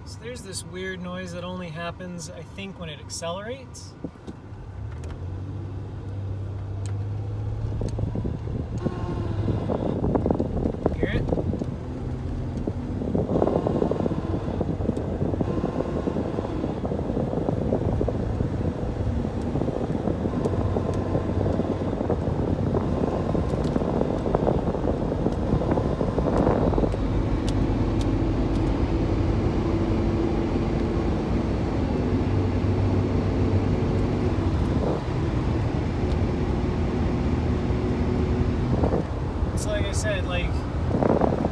So there's this weird noise that only happens, I think, when it accelerates. Hear it? So like I said, like,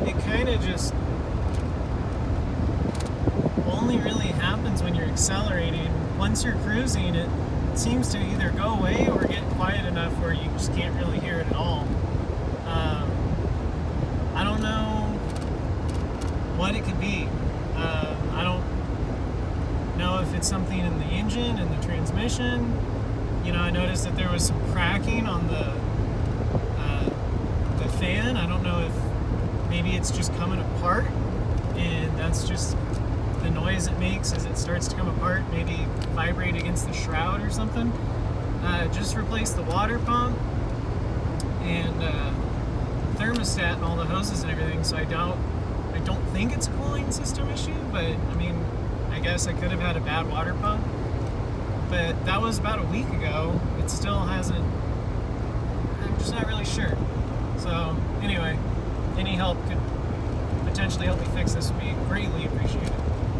it kind of just only really happens when you're accelerating. Once you're cruising, it seems to either go away or get quiet enough where you just can't really hear it at all. I don't know what it could be. I don't know if it's something in the engine and the transmission. You know, I noticed that there was some cracking on the fan. I don't know if maybe it's just coming apart, and that's just the noise it makes as it starts to come apart, maybe vibrate against the shroud or something. Just replaced the water pump and thermostat and all the hoses and everything, so I don't think it's a cooling system issue, but I mean, I guess I could have had a bad water pump, but that was about a week ago. It still hasn't, I'm just not really sure. So anyway, any help could potentially help me fix this would be greatly appreciated.